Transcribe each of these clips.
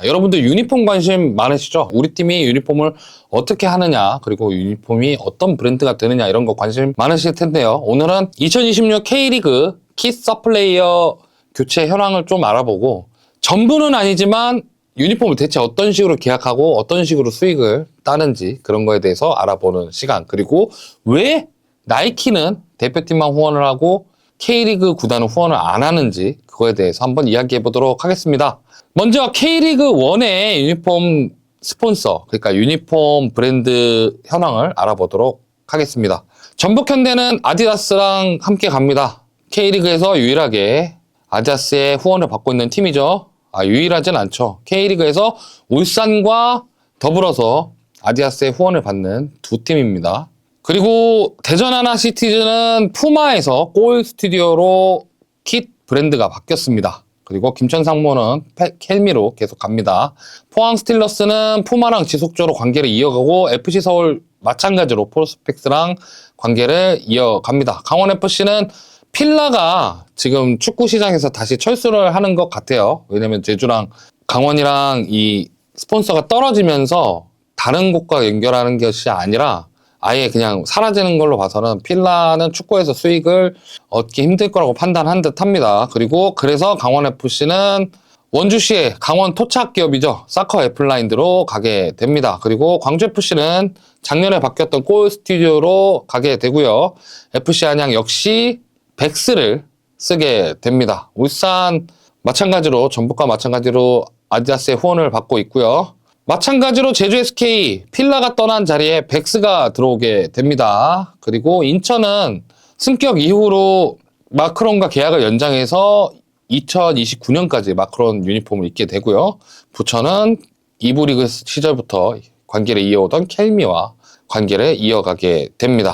여러분들 유니폼 관심 많으시죠? 우리 팀이 유니폼을 어떻게 하느냐, 그리고 유니폼이 어떤 브랜드가 되느냐, 이런 거 관심 많으실 텐데요. 오늘은 2026 K리그 키 서플레이어 교체 현황을 좀 알아보고, 전부는 아니지만 유니폼을 대체 어떤 식으로 계약하고 어떤 식으로 수익을 따는지, 그런 거에 대해서 알아보는 시간. 그리고 왜 나이키는 대표팀만 후원을 하고 K리그 구단은 후원을 안 하는지, 그거에 대해서 한번 이야기해 보도록 하겠습니다. 먼저 K리그 1의 유니폼 스폰서, 그러니까 유니폼 브랜드 현황을 알아보도록 하겠습니다. 전북현대는 아디다스랑 함께 갑니다. K리그에서 유일하게 아디다스의 후원을 받고 있는 팀이죠. 유일하진 않죠. K리그에서 울산과 더불어서 아디다스의 후원을 받는 두 팀입니다. 그리고 대전 하나시티즈는 푸마에서 골 스튜디오로 킷 브랜드가 바뀌었습니다. 그리고 김천 상무는 켈미로 계속 갑니다. 포항 스틸러스는 푸마랑 지속적으로 관계를 이어가고, FC 서울 마찬가지로 프로스펙스랑 관계를 이어갑니다. 강원FC는 필라가 지금 축구 시장에서 다시 철수를 하는 것 같아요. 왜냐면 제주랑 강원이랑 이 스폰서가 떨어지면서 다른 곳과 연결하는 것이 아니라 아예 그냥 사라지는 걸로 봐서는 필라는 축구에서 수익을 얻기 힘들 거라고 판단한 듯 합니다. 그리고 그래서 강원FC는 원주시의 강원 토착 기업이죠. 사커 애플라인드로 가게 됩니다. 그리고 광주FC는 작년에 바뀌었던 골 스튜디오로 가게 되고요. FC 안양 역시 백스를 쓰게 됩니다. 울산 마찬가지로, 전북과 마찬가지로 아디다스의 후원을 받고 있고요. 마찬가지로 제주 SK, 필라가 떠난 자리에 백스가 들어오게 됩니다. 그리고 인천은 승격 이후로 마크론과 계약을 연장해서 2029년까지 마크론 유니폼을 입게 되고요. 부천은 2부 리그 시절부터 관계를 이어오던 켈미와 관계를 이어가게 됩니다.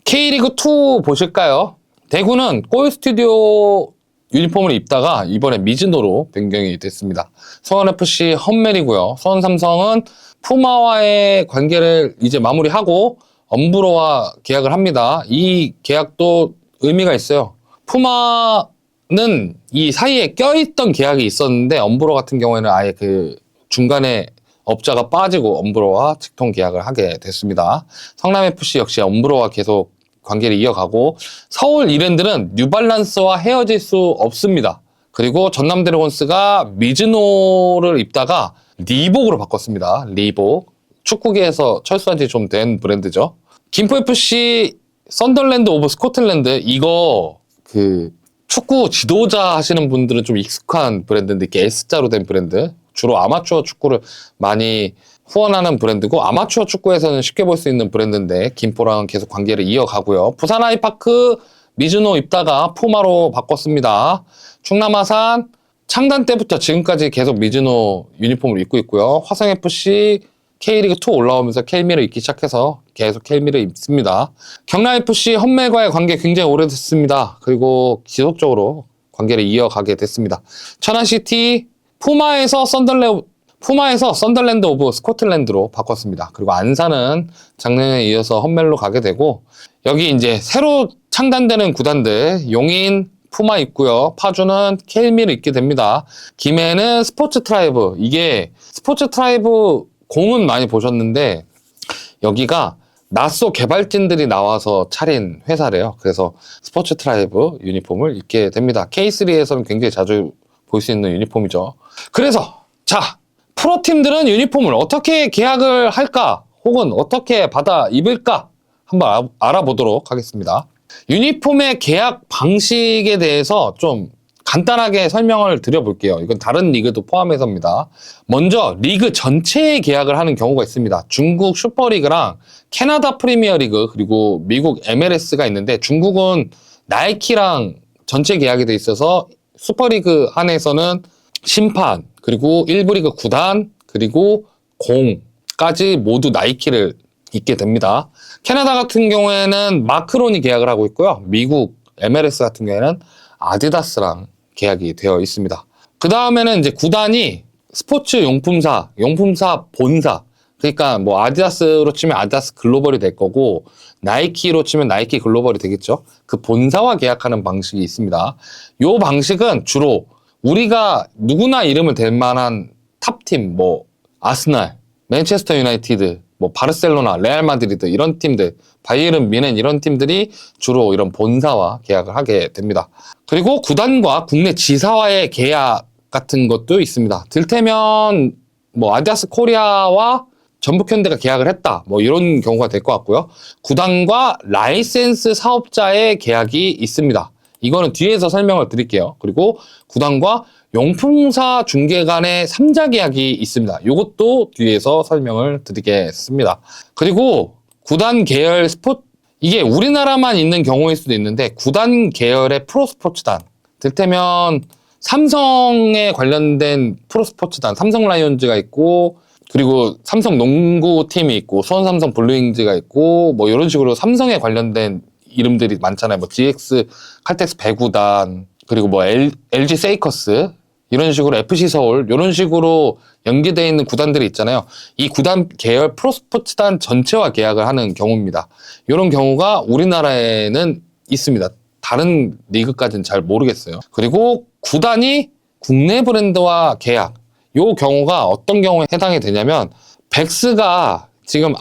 K리그2 보실까요? 대구는 골 스튜디오 유니폼을 입다가 이번에 미즈노로 변경이 됐습니다. 수원FC 험멜이고요. 수원삼성은 푸마와의 관계를 이제 마무리하고 엄브로와 계약을 합니다. 이 계약도 의미가 있어요. 푸마는 이 사이에 껴있던 계약이 있었는데, 엄브로 같은 경우에는 아예 그 중간에 업자가 빠지고 엄브로와 직통 계약을 하게 됐습니다. 성남FC 역시 엄브로와 계속 관계를 이어가고, 서울 이랜드는 뉴발란스와 헤어질 수 없습니다. 그리고 전남 드래곤스가 미즈노를 입다가 리복으로 바꿨습니다. 리복. 축구계에서 철수한 지 좀 된 브랜드죠. 김포FC 썬덜랜드 오브 스코틀랜드, 이거 그 축구 지도자 하시는 분들은 좀 익숙한 브랜드인데, 이게 S자로 된 브랜드. 주로 아마추어 축구를 많이 후원하는 브랜드고, 아마추어 축구에서는 쉽게 볼 수 있는 브랜드인데 김포랑 계속 관계를 이어가고요. 부산 아이파크 미즈노 입다가 푸마로 바꿨습니다. 충남 아산 창단 때부터 지금까지 계속 미즈노 유니폼을 입고 있고요. 화성FC K리그2 올라오면서 켈미를 입기 시작해서 계속 켈미를 입습니다. 경남FC 험멜과의 관계 굉장히 오래됐습니다. 그리고 지속적으로 관계를 이어가게 됐습니다. 천안시티 푸마에서 썬덜랜드 오브 스코틀랜드로 바꿨습니다. 그리고 안산은 작년에 이어서 험멜로 가게 되고, 여기 이제 새로 창단되는 구단들, 용인 푸마 있고요. 파주는 켈미를 입게 됩니다. 김해는 스포츠 트라이브, 이게 스포츠 트라이브 공은 많이 보셨는데 여기가 나쏘 개발진들이 나와서 차린 회사래요. 그래서 스포츠 트라이브 유니폼을 입게 됩니다. K3에서는 굉장히 자주 볼 수 있는 유니폼이죠. 그래서 자, 프로팀들은 유니폼을 어떻게 계약을 할까, 혹은 어떻게 받아 입을까 한번 알아보도록 하겠습니다. 유니폼의 계약 방식에 대해서 좀 간단하게 설명을 드려볼게요. 이건 다른 리그도 포함해서입니다. 먼저 리그 전체에 계약을 하는 경우가 있습니다. 중국 슈퍼리그랑 캐나다 프리미어리그, 그리고 미국 MLS가 있는데, 중국은 나이키랑 전체 계약이 돼 있어서 슈퍼리그 안에서는 심판, 그리고 1부 리그 구단, 그리고 공까지 모두 나이키를 입게 됩니다. 캐나다 같은 경우에는 마크론이 계약을 하고 있고요. 미국 MLS 같은 경우에는 아디다스랑 계약이 되어 있습니다. 그 다음에는 이제 구단이 스포츠 용품사 본사, 그러니까 뭐 아디다스로 치면 아디다스 글로벌이 될 거고, 나이키로 치면 나이키 글로벌이 되겠죠. 그 본사와 계약하는 방식이 있습니다. 이 방식은 주로 우리가 누구나 이름을 댈 만한 탑팀, 뭐 아스날, 맨체스터 유나이티드, 뭐 바르셀로나, 레알 마드리드 이런 팀들, 바이에른 뮌헨 이런 팀들이 주로 이런 본사와 계약을 하게 됩니다. 그리고 구단과 국내 지사와의 계약 같은 것도 있습니다. 들테면 뭐 아디다스 코리아와 전북현대가 계약을 했다, 뭐 이런 경우가 될 것 같고요. 구단과 라이센스 사업자의 계약이 있습니다. 이거는 뒤에서 설명을 드릴게요. 그리고 구단과 용품사 중개 간의 3자 계약이 있습니다. 이것도 뒤에서 설명을 드리겠습니다. 그리고 구단 계열 이게 우리나라만 있는 경우일 수도 있는데, 구단 계열의 프로스포츠단, 들테면 삼성에 관련된 프로스포츠단, 삼성 라이온즈가 있고, 그리고 삼성 농구팀이 있고, 수원 삼성 블루윙즈가 있고, 뭐 이런 식으로 삼성에 관련된 이름들이 많잖아요. 뭐 GX 칼텍스 배구단, 그리고 뭐 LG 세이커스, 이런 식으로 FC 서울, 이런 식으로 연계되어 있는 구단들이 있잖아요. 이 구단 계열 프로스포츠단 전체와 계약을 하는 경우입니다. 이런 경우가 우리나라에는 있습니다. 다른 리그까지는 잘 모르겠어요. 그리고 구단이 국내 브랜드와 계약, 이 경우가 어떤 경우에 해당이 되냐면, 백스가 지금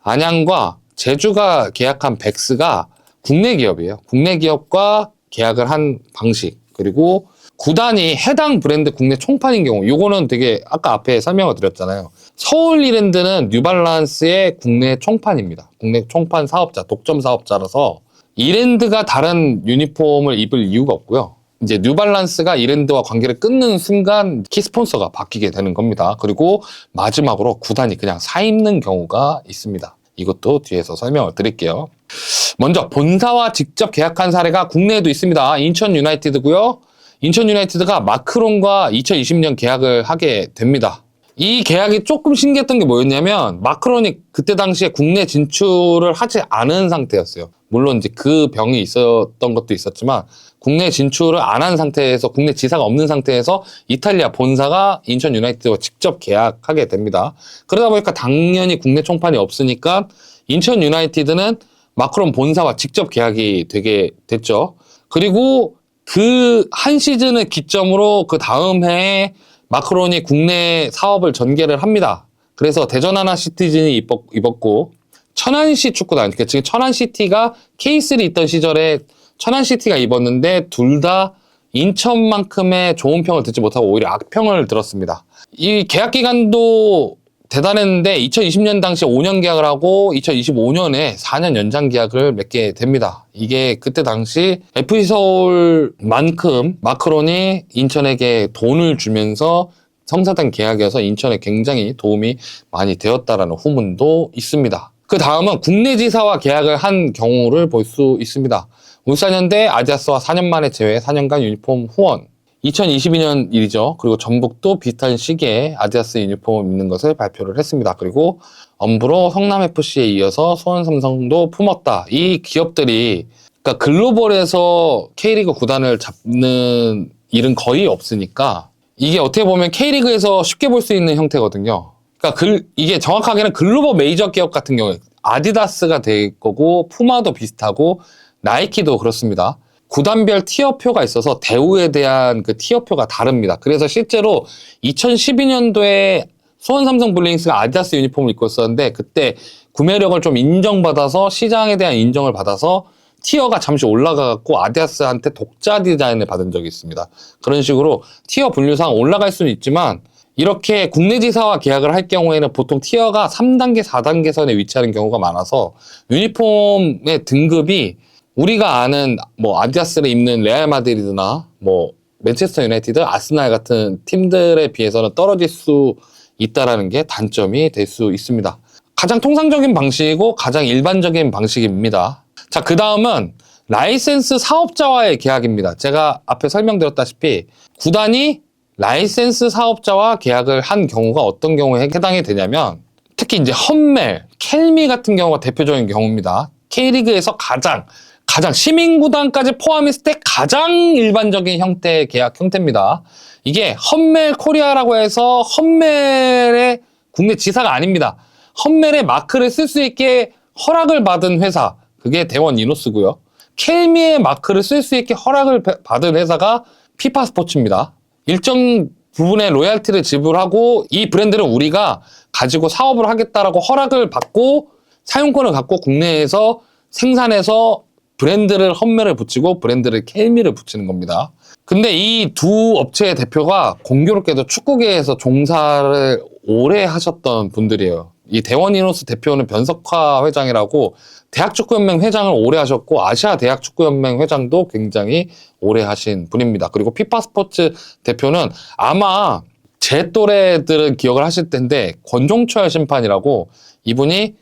안양과 제주가 계약한 백스가 국내 기업이에요. 국내 기업과 계약을 한 방식, 그리고 구단이 해당 브랜드 국내 총판인 경우, 요거는 되게 아까 앞에 설명을 드렸잖아요. 서울 이랜드는 뉴발란스의 국내 총판입니다. 국내 총판 사업자, 독점 사업자라서 이랜드가 다른 유니폼을 입을 이유가 없고요. 이제 뉴발란스가 이랜드와 관계를 끊는 순간 키스폰서가 바뀌게 되는 겁니다. 그리고 마지막으로 구단이 그냥 사 입는 경우가 있습니다. 이것도 뒤에서 설명을 드릴게요. 먼저 본사와 직접 계약한 사례가 국내에도 있습니다. 인천 유나이티드고요. 인천 유나이티드가 마크론과 2020년 계약을 하게 됩니다. 이 계약이 조금 신기했던 게 뭐였냐면, 마크론이 그때 당시에 국내 진출을 하지 않은 상태였어요. 물론 이제 그 병이 있었던 것도 있었지만, 국내 진출을 안 한 상태에서, 국내 지사가 없는 상태에서 이탈리아 본사가 인천 유나이티드와 직접 계약하게 됩니다. 그러다 보니까 당연히 국내 총판이 없으니까 인천 유나이티드는 마크론 본사와 직접 계약이 되게 됐죠. 그리고 그 한 시즌을 기점으로 그 다음 해에 마크론이 국내 사업을 전개를 합니다. 그래서 대전 하나 시티즌이 입었고, 천안시 축구단, 그러니까 지금 천안시티가 K3 있던 시절에 천안시티가 입었는데, 둘 다 인천만큼의 좋은 평을 듣지 못하고 오히려 악평을 들었습니다. 이 계약 기간도 대단했는데 2020년 당시 5년 계약을 하고 2025년에 4년 연장 계약을 맺게 됩니다. 이게 그때 당시 FC 서울만큼 마크론이 인천에게 돈을 주면서 성사된 계약이어서 인천에 굉장히 도움이 많이 되었다라는 후문도 있습니다. 그 다음은 국내 지사와 계약을 한 경우를 볼 수 있습니다. 울산현대 아디다스와 4년 만에 제외 4년간 유니폼 후원. 2022년 일이죠. 그리고 전북도 비슷한 시기에 아디다스 유니폼을 입는 것을 발표를 했습니다. 그리고 엄브로 성남FC에 이어서 수원삼성도 품었다. 이 기업들이, 그러니까 글로벌에서 K리그 구단을 잡는 일은 거의 없으니까, 이게 어떻게 보면 K리그에서 쉽게 볼 수 있는 형태거든요. 그러니까 이게 정확하게는 글로벌 메이저 기업 같은 경우에 아디다스가 될 거고, 푸마도 비슷하고, 나이키도 그렇습니다. 구단별 티어표가 있어서 대우에 대한 그 티어표가 다릅니다. 그래서 실제로 2012년도에 수원 삼성 블루윙스가 아디다스 유니폼을 입고 있었는데, 그때 구매력을 좀 인정받아서, 시장에 대한 인정을 받아서 티어가 잠시 올라가갖고 아디다스한테 독자 디자인을 받은 적이 있습니다. 그런 식으로 티어 분류상 올라갈 수는 있지만, 이렇게 국내 지사와 계약을 할 경우에는 보통 티어가 3단계, 4단계 선에 위치하는 경우가 많아서 유니폼의 등급이 우리가 아는 뭐 아디다스를 입는 레알 마드리드나 뭐 맨체스터 유나이티드, 아스날 같은 팀들에 비해서는 떨어질 수 있다라는 게 단점이 될 수 있습니다. 가장 통상적인 방식이고 가장 일반적인 방식입니다. 자, 그 다음은 라이센스 사업자와의 계약입니다. 제가 앞에 설명드렸다시피 구단이 라이센스 사업자와 계약을 한 경우가 어떤 경우에 해당이 되냐면, 특히 이제 험멜, 켈미 같은 경우가 대표적인 경우입니다. K리그에서 가장 시민구단까지 포함했을 때 가장 일반적인 형태의 계약 형태입니다. 이게 험멜 코리아라고 해서 험멜의 국내 지사가 아닙니다. 험멜의 마크를 쓸 수 있게 허락을 받은 회사, 그게 대원 이노스고요. 켈미의 마크를 쓸 수 있게 허락을 받은 회사가 피파 스포츠입니다. 일정 부분의 로얄티를 지불하고 이 브랜드를 우리가 가지고 사업을 하겠다라고 허락을 받고 사용권을 갖고 국내에서 생산해서 브랜드를 험매를 붙이고 브랜드를 켈미를 붙이는 겁니다. 근데 이 두 업체의 대표가 공교롭게도 축구계에서 종사를 오래 하셨던 분들이에요. 이 대원이노스 대표는 변석화 회장이라고 대학축구연맹 회장을 오래 하셨고 아시아 대학축구연맹 회장도 굉장히 오래 하신 분입니다. 그리고 피파스포츠 대표는 아마 제 또래들은 기억을 하실 텐데 권종철 심판이라고 이분이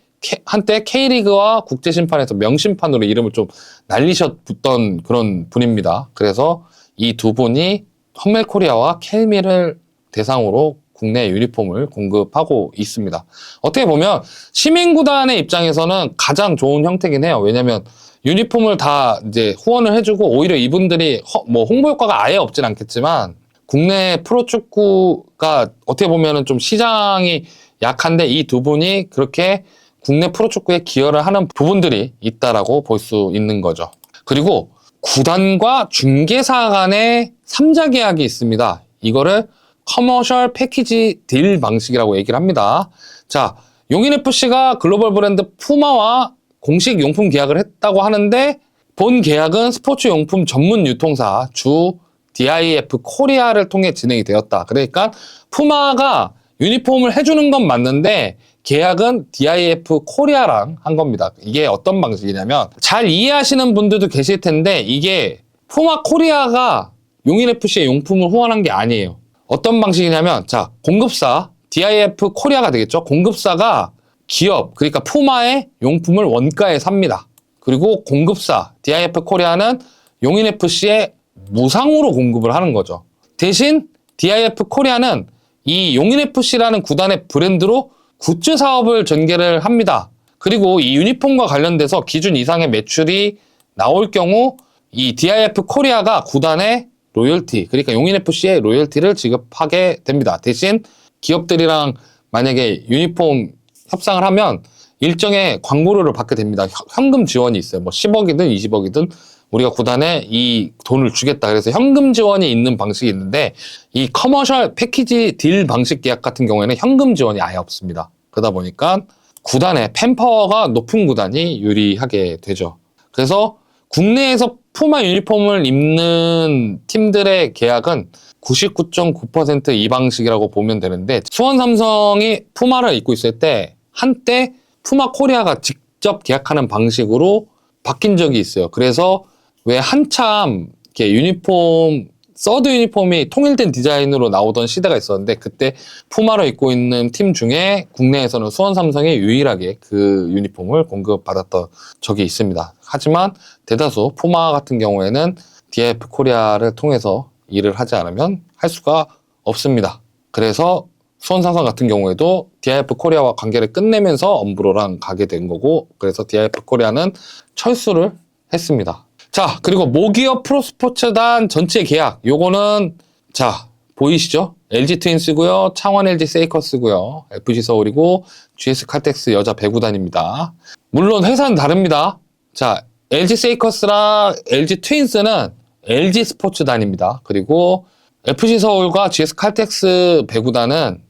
한때 K리그와 국제심판에서 명심판으로 이름을 좀 날리셨던 그런 분입니다. 그래서 이 두 분이 험멜코리아와 켈미를 대상으로 국내 유니폼을 공급하고 있습니다. 어떻게 보면 시민구단의 입장에서는 가장 좋은 형태긴 해요. 왜냐면 유니폼을 다 이제 후원을 해주고 오히려 이분들이 뭐 홍보 효과가 아예 없진 않겠지만 국내 프로축구가 어떻게 보면은 좀 시장이 약한데 이 두 분이 그렇게 국내 프로축구에 기여를 하는 부분들이 있다라고 볼 수 있는 거죠. 그리고 구단과 중개사 간의 3자 계약이 있습니다. 이거를 커머셜 패키지 딜 방식이라고 얘기를 합니다. 자, 용인FC가 글로벌 브랜드 푸마와 공식 용품 계약을 했다고 하는데 본 계약은 스포츠 용품 전문 유통사 주 DIF 코리아를 통해 진행이 되었다. 그러니까 푸마가 유니폼을 해주는 건 맞는데 계약은 DIF 코리아랑 한 겁니다. 이게 어떤 방식이냐면 잘 이해하시는 분들도 계실 텐데 이게 푸마 코리아가 용인FC의 용품을 후원한 게 아니에요. 어떤 방식이냐면 자, 공급사 DIF 코리아가 되겠죠. 공급사가 기업 그러니까 푸마의 용품을 원가에 삽니다. 그리고 공급사 DIF 코리아는 용인FC에 무상으로 공급을 하는 거죠. 대신 DIF 코리아는 이 용인FC라는 구단의 브랜드로 굿즈 사업을 전개를 합니다. 그리고 이 유니폼과 관련돼서 기준 이상의 매출이 나올 경우 이 DIF 코리아가 구단의 로열티, 그러니까 용인FC의 로열티를 지급하게 됩니다. 대신 기업들이랑 만약에 유니폼 협상을 하면 일정의 광고료를 받게 됩니다. 현금 지원이 있어요. 뭐 10억이든 20억이든 우리가 구단에 이 돈을 주겠다. 그래서 현금 지원이 있는 방식이 있는데 이 커머셜 패키지 딜 방식 계약 같은 경우에는 현금 지원이 아예 없습니다. 그러다 보니까 구단의 팬파워가 높은 구단이 유리하게 되죠. 그래서 국내에서 푸마 유니폼을 입는 팀들의 계약은 99.9% 이 방식이라고 보면 되는데 수원 삼성이 푸마를 입고 있을 때 한때 푸마 코리아가 직접 계약하는 방식으로 바뀐 적이 있어요. 그래서 왜 한참 이렇게 유니폼 서드 유니폼이 통일된 디자인으로 나오던 시대가 있었는데 그때 푸마를 입고 있는 팀 중에 국내에서는 수원 삼성이 유일하게 그 유니폼을 공급받았던 적이 있습니다. 하지만 대다수 푸마 같은 경우에는 DIF 코리아를 통해서 일을 하지 않으면 할 수가 없습니다. 그래서 수원 삼성 같은 경우에도 DIF 코리아와 관계를 끝내면서 엄브로랑 가게 된 거고 그래서 DIF 코리아는 철수를 했습니다. 자, 그리고 모기업 프로스포츠단 전체 계약 요거는 자 보이시죠? LG 트윈스고요, 창원 LG 세이커스고요, FC 서울이고 GS 칼텍스 여자 배구단입니다. 물론 회사는 다릅니다. 자, LG 세이커스랑 LG 트윈스는 LG 스포츠단입니다. 그리고 FC 서울과 GS 칼텍스 배구단은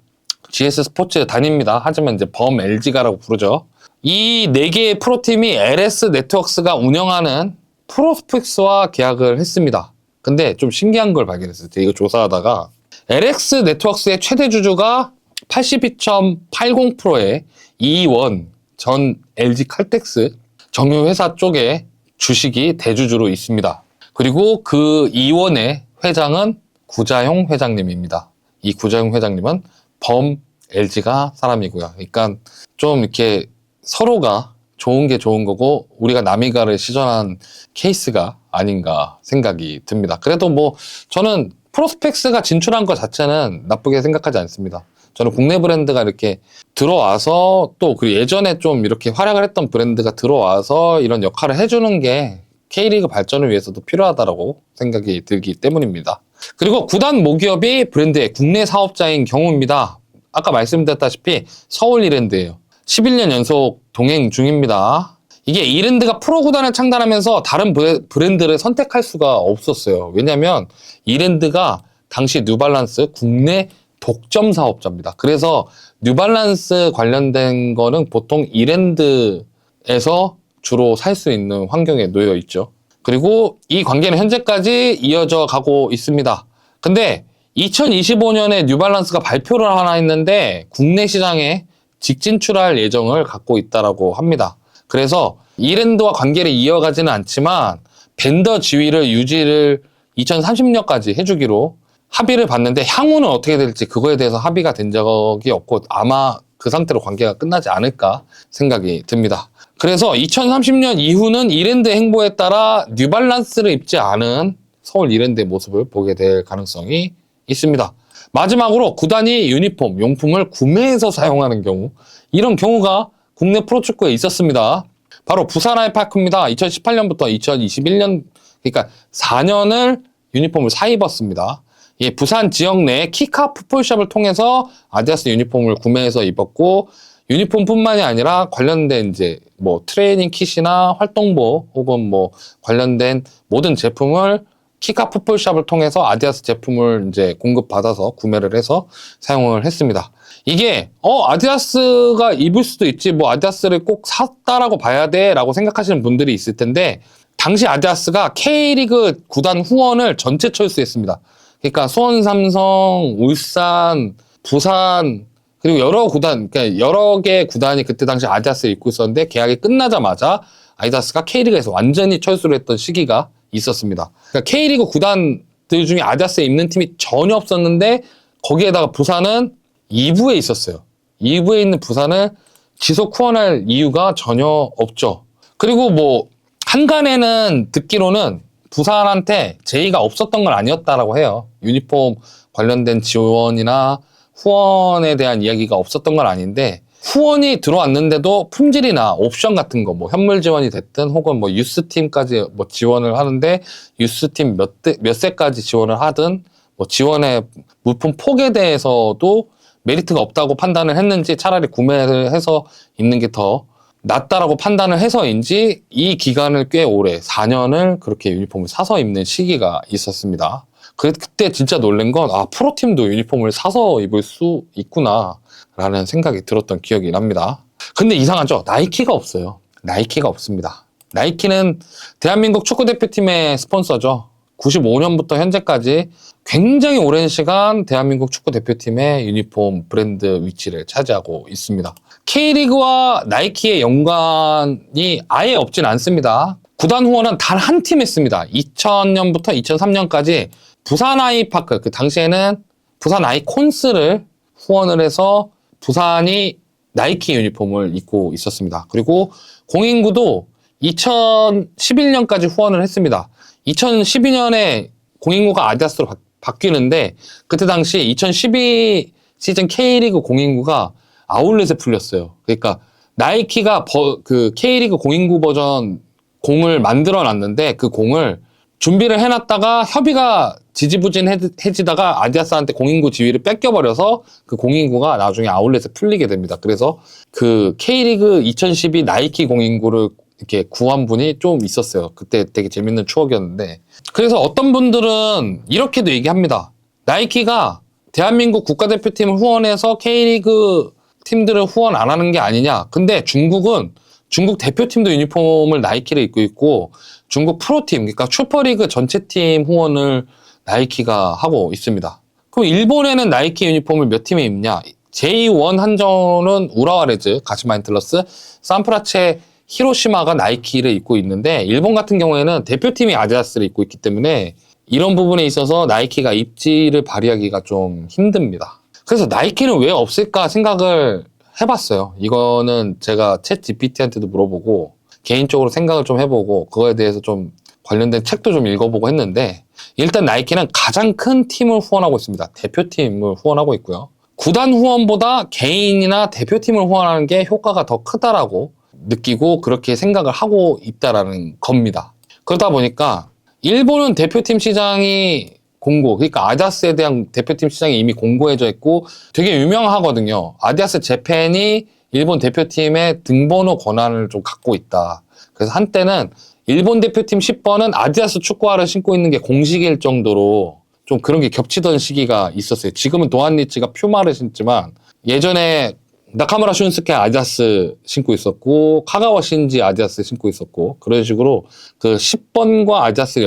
GS 스포츠단입니다. 하지만 이제 범 LG가라고 부르죠. 이 4개의 프로팀이 LS 네트워크스가 운영하는 프로스펙스와 계약을 했습니다. 근데 좀 신기한 걸 발견했어요. 이거 조사하다가 LX 네트워크스의 최대 주주가 82.80%의 이원 전 LG 칼텍스 정유회사 쪽에 주식이 대주주로 있습니다. 그리고 그 이원의 회장은 구자용 회장님입니다. 이 구자용 회장님은 범 LG가 사람이고요. 그러니까 좀 이렇게 서로가 좋은 게 좋은 거고 우리가 남이가를 시전한 케이스가 아닌가 생각이 듭니다. 그래도 뭐 저는 프로스펙스가 진출한 것 자체는 나쁘게 생각하지 않습니다. 저는 국내 브랜드가 이렇게 들어와서 또 그 예전에 좀 이렇게 활약을 했던 브랜드가 들어와서 이런 역할을 해주는 게 K리그 발전을 위해서도 필요하다고 생각이 들기 때문입니다. 그리고 구단 모기업이 브랜드의 국내 사업자인 경우입니다. 아까 말씀드렸다시피 서울 이랜드예요. 11년 연속 동행 중입니다. 이게 이랜드가 프로구단을 창단하면서 다른 브랜드를 선택할 수가 없었어요. 왜냐면 이랜드가 당시 뉴발란스 국내 독점 사업자입니다. 그래서 뉴발란스 관련된 거는 보통 이랜드에서 주로 살 수 있는 환경에 놓여 있죠. 그리고 이 관계는 현재까지 이어져 가고 있습니다. 근데 2025년에 뉴발란스가 발표를 하나 했는데 국내 시장에 직진출할 예정을 갖고 있다라고 합니다. 그래서 이랜드와 관계를 이어가지는 않지만 벤더 지위를 유지를 2030년까지 해주기로 합의를 봤는데 향후는 어떻게 될지 그거에 대해서 합의가 된 적이 없고 아마 그 상태로 관계가 끝나지 않을까 생각이 듭니다. 그래서 2030년 이후는 이랜드 행보에 따라 뉴발란스를 입지 않은 서울 이랜드의 모습을 보게 될 가능성이 있습니다. 마지막으로 구단이 유니폼, 용품을 구매해서 사용하는 경우, 이런 경우가 국내 프로축구에 있었습니다. 바로 부산 아이파크입니다. 2018년부터 2021년, 그러니까 4년을 유니폼을 사입었습니다. 예, 부산 지역 내 키카 풋볼샵을 통해서 아디다스 유니폼을 구매해서 입었고, 유니폼뿐만이 아니라 관련된 이제 뭐 트레이닝 킷이나 활동복 혹은 뭐 관련된 모든 제품을 키카 풋볼샵을 통해서 아디다스 제품을 이제 공급받아서 구매를 해서 사용을 했습니다. 이게 아디다스가 입을 수도 있지 뭐 아디다스를 꼭 샀다라고 봐야 돼 라고 생각하시는 분들이 있을 텐데, 당시 아디다스가 K리그 구단 후원을 전체 철수했습니다. 그러니까 수원 삼성, 울산, 부산 그리고 여러 구단, 그러니까 여러 개의 구단이 그때 당시 아디다스를 입고 있었는데 계약이 끝나자마자 아디다스가 K리그에서 완전히 철수를 했던 시기가 있었습니다. 그러니까 K리그 구단들 중에 아디다스에 입는 팀이 전혀 없었는데 거기에다가 부산은 2부에 있었어요. 2부에 있는 부산을 지속 후원할 이유가 전혀 없죠. 그리고 뭐 한간에는 듣기로는 부산한테 제의가 없었던 건 아니었다라고 해요. 유니폼 관련된 지원이나 후원에 대한 이야기가 없었던 건 아닌데, 후원이 들어왔는데도 품질이나 옵션 같은 거, 뭐 현물 지원이 됐든 혹은 뭐 유스팀까지 뭐 지원을 하는데 유스팀 몇 세까지 지원을 하든 뭐 지원의 물품 폭에 대해서도 메리트가 없다고 판단을 했는지 차라리 구매를 해서 입는 게 더 낫다라고 판단을 해서인지 이 기간을 꽤 오래 4년을 그렇게 유니폼을 사서 입는 시기가 있었습니다. 그때 진짜 놀란 건 프로팀도 유니폼을 사서 입을 수 있구나 라는 생각이 들었던 기억이 납니다. 근데 이상하죠? 나이키가 없어요. 나이키가 없습니다. 나이키는 대한민국 축구대표팀의 스폰서죠. 95년부터 현재까지 굉장히 오랜 시간 대한민국 축구대표팀의 유니폼 브랜드 위치를 차지하고 있습니다. K리그와 나이키의 연관이 아예 없진 않습니다. 구단 후원은 단 한 팀 했습니다. 2000년부터 2003년까지 부산 아이파크, 그 당시에는 부산 아이콘스를 후원을 해서 부산이 나이키 유니폼을 입고 있었습니다. 그리고 공인구도 2011년까지 후원을 했습니다. 2012년에 공인구가 아디다스로 바뀌는데 그때 당시 2012 시즌 K리그 공인구가 아울렛에 풀렸어요. 그러니까 나이키가 그 K리그 공인구 버전 공을 만들어 놨는데 그 공을 준비를 해놨다가 협의가 지지부진해지다가 아디다스한테 공인구 지위를 뺏겨버려서 그 공인구가 나중에 아울렛에 풀리게 됩니다. 그래서 그 K리그 2012 나이키 공인구를 이렇게 구한 분이 좀 있었어요. 그때 되게 재밌는 추억이었는데, 그래서 어떤 분들은 이렇게도 얘기합니다. 나이키가 대한민국 국가대표팀을 후원해서 K리그 팀들을 후원 안 하는 게 아니냐. 근데 중국은 중국 대표팀도 유니폼을 나이키를 입고 있고 중국 프로팀, 그러니까 슈퍼리그 전체 팀 후원을 나이키가 하고 있습니다. 그럼 일본에는 나이키 유니폼을 몇 팀이 입냐? J1 한정은 우라와 레즈, 가시마 엔틀러스, 산프라체, 히로시마가 나이키를 입고 있는데 일본 같은 경우에는 대표팀이 아디다스를 입고 있기 때문에 이런 부분에 있어서 나이키가 입지를 발휘하기가 좀 힘듭니다. 그래서 나이키는 왜 없을까 생각을 해봤어요. 이거는 제가 챗 GPT한테도 물어보고 개인적으로 생각을 좀 해보고 그거에 대해서 좀 관련된 책도 좀 읽어보고 했는데, 일단 나이키는 가장 큰 팀을 후원하고 있습니다. 대표팀을 후원하고 있고요. 구단 후원보다 개인이나 대표팀을 후원하는 게 효과가 더 크다라고 느끼고 그렇게 생각을 하고 있다라는 겁니다. 그러다 보니까 일본은 대표팀 시장이 그러니까 아디다스에 대한 대표팀 시장이 이미 공고해져 있고 되게 유명하거든요. 아디다스 재팬이 일본 대표팀의 등번호 권한을 좀 갖고 있다. 그래서 한때는 일본 대표팀 10번은 아디다스 축구화를 신고 있는 게 공식일 정도로 좀 그런 게 겹치던 시기가 있었어요. 지금은 도안 리치가 퓨마를 신지만 예전에 나카무라 슌스케 아디다스 신고 있었고 카가와 신지 아디다스 신고 있었고 그런 식으로 그 10번과 아디다스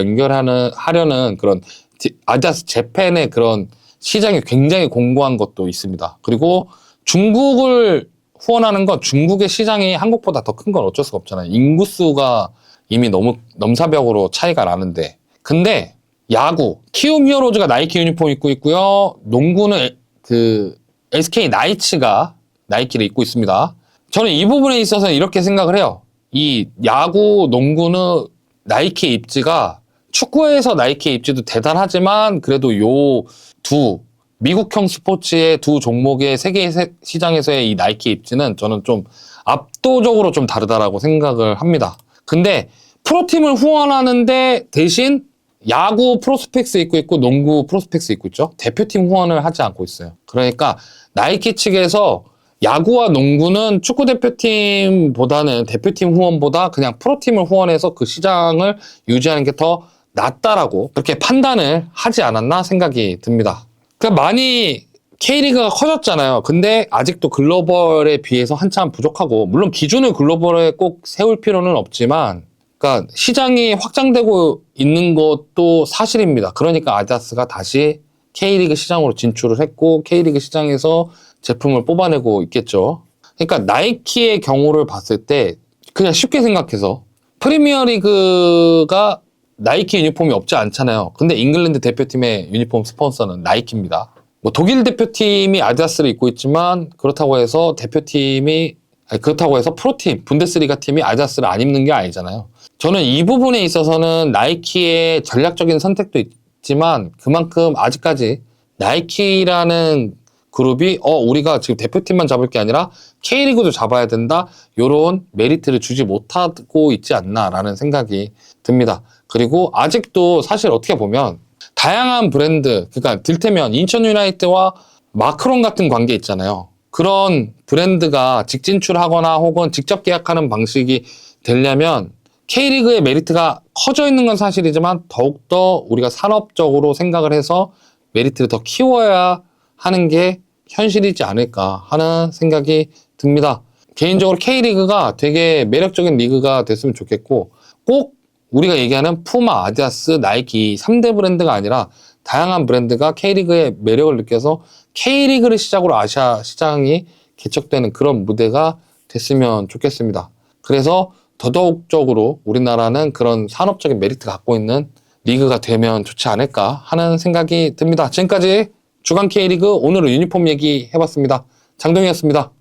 하려는 그런 아디다스 재팬의 그런 시장이 굉장히 공고한 것도 있습니다. 그리고 중국을 후원하는 건 중국의 시장이 한국보다 더 큰 건 어쩔 수가 없잖아요. 인구수가 이미 너무 넘사벽으로 차이가 나는데. 근데 야구, 키움 히어로즈가 나이키 유니폼 입고 있고요. 농구는 그 SK 나이츠가 나이키를 입고 있습니다. 저는 이 부분에 있어서 이렇게 생각을 해요. 이 야구, 농구는 나이키 입지가 축구에서 나이키 입지도 대단하지만 그래도 요 두 미국형 스포츠의 두 종목의 세계 시장에서의 이 나이키 입지는 저는 좀 압도적으로 좀 다르다라고 생각을 합니다. 근데 프로팀을 후원하는데 대신 야구 프로스펙스 입고 있고 농구 프로스펙스 입고 있죠. 대표팀 후원을 하지 않고 있어요. 그러니까 나이키 측에서 야구와 농구는 축구 대표팀보다는 대표팀 후원보다 그냥 프로팀을 후원해서 그 시장을 유지하는 게 더 낫다라고 그렇게 판단을 하지 않았나 생각이 듭니다. 그러니까 많이 K리그가 커졌잖아요. 근데 아직도 글로벌에 비해서 한참 부족하고 물론 기준을 글로벌에 꼭 세울 필요는 없지만 그러니까 시장이 확장되고 있는 것도 사실입니다. 그러니까 아디다스가 다시 K리그 시장으로 진출을 했고 K리그 시장에서 제품을 뽑아내고 있겠죠. 그러니까 나이키의 경우를 봤을 때 그냥 쉽게 생각해서 프리미어리그가 나이키 유니폼이 없지 않잖아요. 근데 잉글랜드 대표팀의 유니폼 스폰서는 나이키입니다. 뭐 독일 대표팀이 아디다스를 입고 있지만 그렇다고 해서 프로팀, 분데스리가 팀이 아디다스를 안 입는 게 아니잖아요. 저는 이 부분에 있어서는 나이키의 전략적인 선택도 있지만 그만큼 아직까지 나이키라는 그룹이 우리가 지금 대표팀만 잡을 게 아니라 K리그도 잡아야 된다. 요런 메리트를 주지 못하고 있지 않나라는 생각이 듭니다. 그리고 아직도 사실 어떻게 보면 다양한 브랜드, 그러니까 들테면 인천 유나이트와 마크론 같은 관계 있잖아요. 그런 브랜드가 직진출하거나 혹은 직접 계약하는 방식이 되려면 K리그의 메리트가 커져 있는 건 사실이지만 더욱더 우리가 산업적으로 생각을 해서 메리트를 더 키워야 하는 게 현실이지 않을까 하는 생각이 듭니다. 개인적으로 K리그가 되게 매력적인 리그가 됐으면 좋겠고 꼭 우리가 얘기하는 푸마, 아디다스, 나이키 3대 브랜드가 아니라 다양한 브랜드가 K리그의 매력을 느껴서 K리그를 시작으로 아시아 시장이 개척되는 그런 무대가 됐으면 좋겠습니다. 그래서 더더욱적으로 우리나라는 그런 산업적인 메리트가 갖고 있는 리그가 되면 좋지 않을까 하는 생각이 듭니다. 지금까지 주간 K리그 오늘은 유니폼 얘기 해봤습니다. 장동희였습니다.